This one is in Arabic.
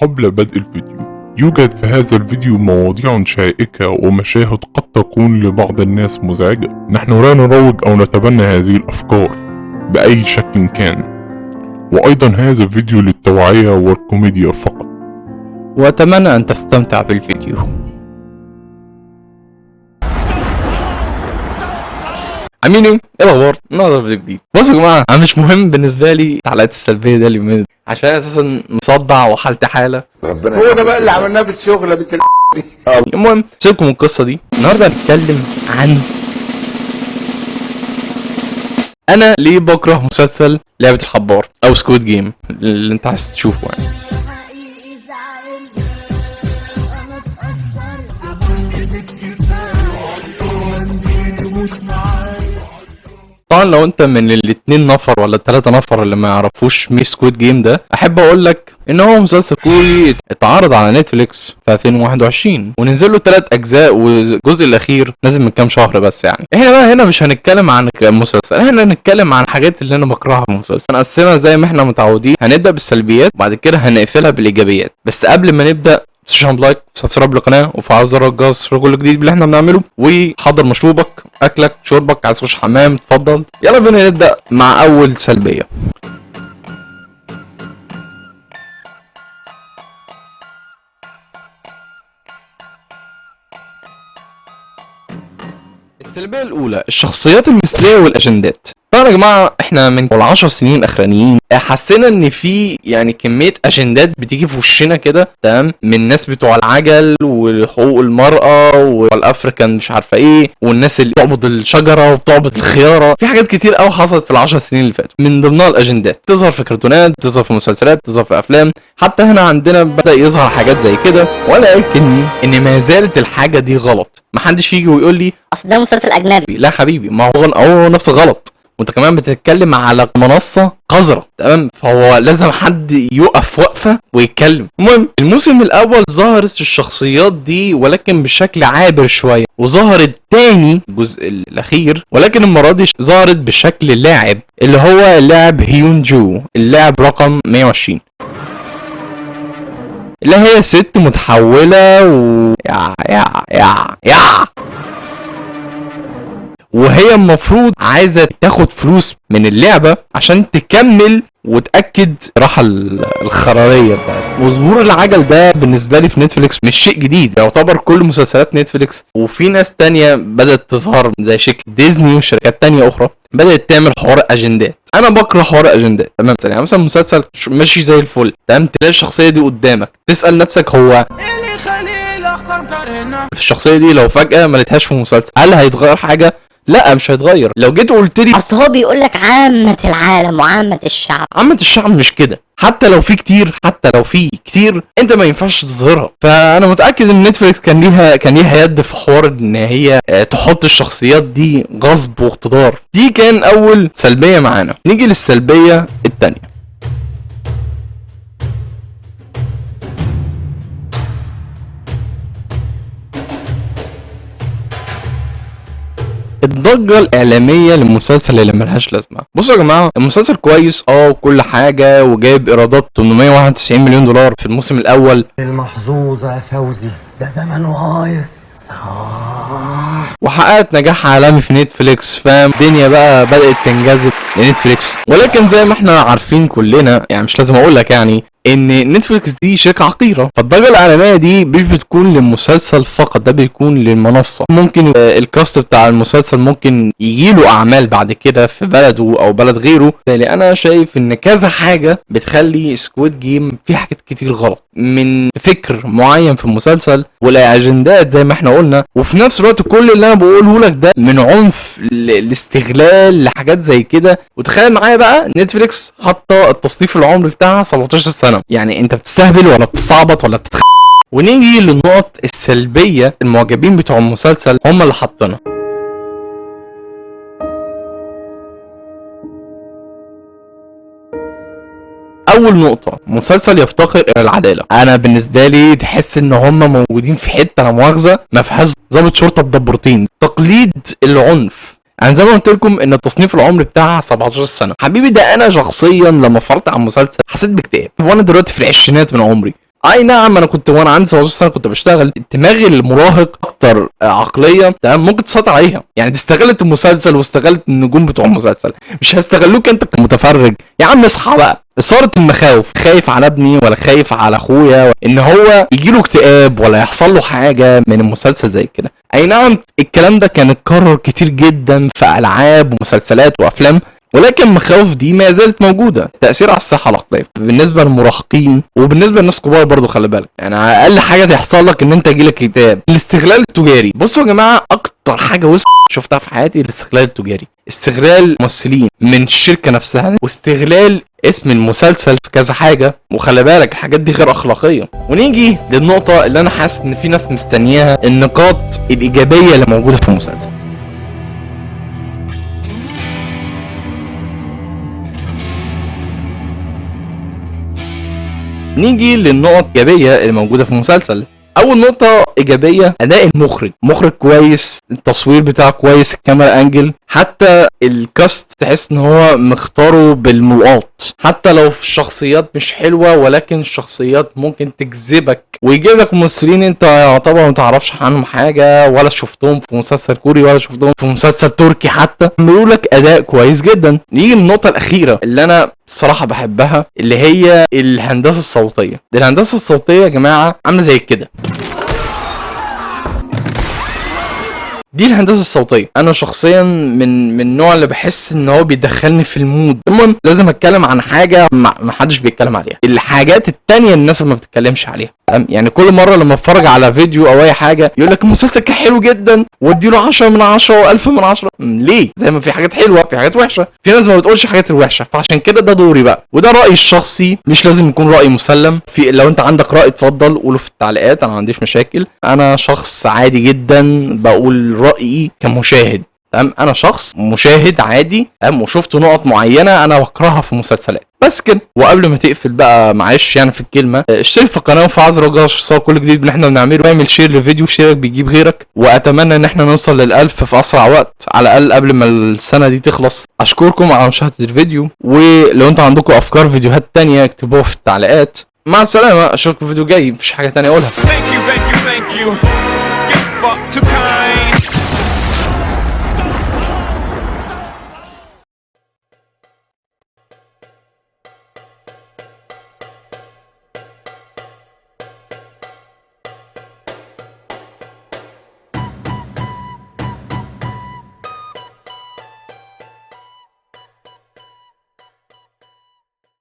قبل بدء الفيديو، يوجد في هذا الفيديو مواضيع شائكة ومشاهد قد تكون لبعض الناس مزعجة. نحن لا نروج أو نتبنى هذه الأفكار بأي شكل كان، وأيضا هذا الفيديو للتوعية والكوميديا فقط، وأتمنى أن تستمتع بالفيديو. عاملين ايه الاخبار؟ النهارده فيديو جديد. بصوا يا جماعه، انا مش مهم بالنسبه لي التعليقات السلبيه ده اليومين عشان اساسا مصدع وحالتي حاله. ربنا هو ده بقى اللي عملناه في الشغله بنت دي. المهم سيبكم من القصه دي. النهارده هنتكلم عن انا ليه بكره مسلسل لعبه الحبار او سكويد جيم اللي انت عايز تشوفه يعني. طبعا لو انت من الاتنين نفر ولا التلاتة نفر اللي ما يعرفوش مي سكويد جيم ده، احب اقول لك ان هو مسلسل كوري اتعرض على نتفليكس في 2021 ونزل له 3 اجزاء، والجزء الاخير نازل من كام شهر بس. يعني احنا بقى هنا مش هنتكلم عن المسلسل، احنا هنتكلم عن الحاجات اللي انا بكرهها في المسلسل. هنقسمها زي ما احنا متعودين، هنبدا بالسلبيات وبعد كده هنقفلها بالايجابيات. بس قبل ما نبدا تشترك لايك وسبسكرايب للقناه وفعل زر الجرس كل جديد اللي احنا بنعمله، وحضر مشروبك اكلك شربك، عايز تخش حمام اتفضل. يلا بينا نبدا مع اول سلبيه. السلبيه الاولى الشخصيات المثليه والاجندات. طبعا يا جماعه احنا من ال10 سنين الاخرانيين حسينا ان في يعني كميه اجندات بتيجي في وشنا كده، تمام، من الناس بتوع العجل وحقوق المراه والافريكان مش عارفه ايه، والناس اللي بتعبد الشجره وبتعبد الخياره. في حاجات كتير قوي حصلت في ال10 سنين اللي فاتوا، من ضمنها الاجندات بتظهر في كرتونات، بتظهر في مسلسلات، بتظهر في افلام، حتى هنا عندنا بدا يظهر حاجات زي كده. ولكن ان ما زالت الحاجه دي غلط. محدش يجي ويقول لي اصل ده مسلسل اجنبي. لا حبيبي، ما هو نفس غلط، وانت كمان بتتكلم على منصه قذره، تمام، فهو لازم حد يقف وقفه ويتكلم. المهم الموسم الاول ظهرت الشخصيات دي ولكن بشكل عابر شويه، وظهرت تاني الجزء الاخير ولكن المره دي ظهرت بشكل اللاعب اللي هو اللاعب هيون جو، اللاعب رقم 120، اللي هي ست متحوله وهي المفروض عايزه تاخد فلوس من اللعبه عشان تكمل وتاكد راحه الخراريه بتاعتها. وظهور العجل ده بالنسبه لي في نتفليكس مش شيء جديد، يعتبر كل مسلسلات نتفليكس وفي ناس تانية بدات تظهر زي شركه ديزني وشركات تانية اخرى بدات تعمل حوار اجندات. انا بكره حوار اجندات، تمام. يعني مثلا مسلسل ماشي زي الفل، تمام، تلاقي الشخصيه دي قدامك تسال نفسك هو ايه اللي يخليه اخسر هنا في الشخصيه دي؟ لو فجاه ما لقيتهاش في المسلسل هل هيتغير حاجه؟ لا مش هيتغير. لو جيت قلت لي اصل هو بيقول لك عامه العالم وعامه الشعب، عامه الشعب مش كده. حتى لو في كتير انت ما ينفعش تظهرها. فانا متاكد ان نتفليكس كان ليها يد في حوار ان هي تحط الشخصيات دي غصب واقتدار. دي كان اول سلبيه معانا. نيجي للسلبيه الثانيه. الضجة الإعلامية للمسلسل اللي ملهاش لازمة. بصوا يا جماعة، المسلسل كويس وكل حاجة، وجايب إيرادات 891 مليون دولار في الموسم الأول. المحظوظة يا فوزي، ده زمن هايص. وحققت نجاح عالمي في نتفليكس، فاهم؟ الدنيا بقى بدأت تنجذب لنتفليكس. ولكن زي ما احنا عارفين كلنا، يعني مش لازم اقول لك يعني، ان نتفليكس دي شركه عقيره، فالضجه الاعلاميه دي مش بتكون للمسلسل فقط، ده بيكون للمنصه. ممكن الكاست بتاع المسلسل ممكن يجيله اعمال بعد كده في بلده او بلد غيره. بالتالي انا شايف ان كذا حاجه بتخلي سكويد جيم في حاجات كتير غلط، من فكر معين في المسلسل والاجندات زي ما احنا قلنا، وفي نفس الوقت كل اللي انا بقوله لك ده من عنف الاستغلال لحاجات زي كده. وتخيل معايا بقى نتفليكس حاطه التصنيف العمري بتاعها 17 سنه، يعني انت بتستهبل ولا بتصعبط ولا ونيجي للنقط السلبيه. المعجبين بتوع المسلسل هم اللي حاطينها. اول نقطه، مسلسل يفتقر الى العداله. انا بالنسبه لي تحس ان هم موجودين في حته لا مؤاخذه ما فيهاش ضابط شرطه بدبورتين. تقليد العنف. انا زي ما قلت لكم ان التصنيف العمري بتاعها 17 سنه. حبيبي ده انا شخصيا لما اتفرجت على المسلسل حسيت باكتئاب، وانا دلوقتي في العشرينات من عمري. اي نعم انا كنت وانا عندي 17 سنه كنت بشتغل. دماغ المراهق اكتر عقليه تمام ممكن تسيطر عليها. يعني دي استغلت المسلسل واستغلت النجوم بتوع المسلسل، مش هيستغلوك انت كمتفرج. يا عم اصحى بقى. إثارة المخاوف، خايف على ابني ولا خايف على اخويا ان هو يجيله اكتئاب ولا يحصل له حاجه من المسلسل زي كده. اي نعم الكلام ده كان اتكرر كتير جدا في العاب ومسلسلات وافلام، ولكن المخاوف دي ما زالت موجوده. تاثير على الصحه العقليه بالنسبه للمراهقين وبالنسبه للناس كبار برضو. خلي بالك يعني اقل حاجه تحصل لك ان انت يجيلك اكتئاب. الاستغلال التجاري، بصوا يا جماعه اكتر حاجه وسخ شفتها في حياتي الاستغلال التجاري. استغلال ممثلين من الشركه نفسها، واستغلال اسم المسلسل في كذا حاجه. وخلي بالك الحاجات دي غير اخلاقيه. ونيجي للنقطه اللي انا حاسس ان في ناس مستنياها، النقاط الايجابيه اللي موجوده في المسلسل. نيجي للنقط الايجابيه اللي موجوده في المسلسل. اول نقطه ايجابيه اداء المخرج. مخرج كويس، التصوير بتاعه كويس، الكاميرا انجل، حتى الكاست تحس ان هو مختاره بالملقاط. حتى لو في الشخصيات مش حلوه ولكن الشخصيات ممكن تجذبك، ويجيب لك ممثلين انت طبعا ما تعرفش عنهم حاجه ولا شفتهم في مسلسل كوري ولا شفتهم في مسلسل تركي حتى، بيقولوا لك اداء كويس جدا. نيجي للنقطه الاخيره اللي انا الصراحه بحبها، اللي هي الهندسه الصوتيه. الهندسه الصوتيه يا جماعه عامله زي كده. دي الهندسه الصوتيه. انا شخصيا من النوع اللي بحس ان هو بيدخلني في المود. المهم لازم اتكلم عن حاجه ما حدش بيتكلم عليها، الحاجات التانية الناس ما بتتكلمش عليها. يعني كل مره لما اتفرج على فيديو او اي حاجه يقول لك المسلسل كان حلو جدا واديله 10 من 10 و1000 من 10. ليه؟ زي ما في حاجات حلوه في حاجات وحشه. في ناس ما بتقولش حاجات الوحشه، فعشان كده ده دوري بقى، وده رايي الشخصي، مش لازم يكون راي مسلم. في لو انت عندك راي اتفضل قوله في التعليقات، انا ما عنديش مشاكل. انا شخص عادي جدا بقول رايي كمشاهد. تمام، انا شخص مشاهد عادي تمام، وشفت نقط معينه انا بكرهها في المسلسلات بس كده. وقبل ما تقفل بقى معلش يعني في الكلمه، اشترك في القناه وفعل زر الجرس عشان كل جديد اللي احنا بنعمله، واعمل شير للفيديو، شيرك بيجيب غيرك. واتمنى ان احنا نوصل لل1000 في اسرع وقت، على الاقل قبل ما السنه دي تخلص. اشكركم على مشاهده الفيديو، ولو انتوا عندكم افكار فيديوهات تانية اكتبوها في التعليقات. مع السلامه، اشوفكم في فيديو جاي، مفيش حاجه تانية اقولها. Thank you, thank you, thank you. Get fucked too kind.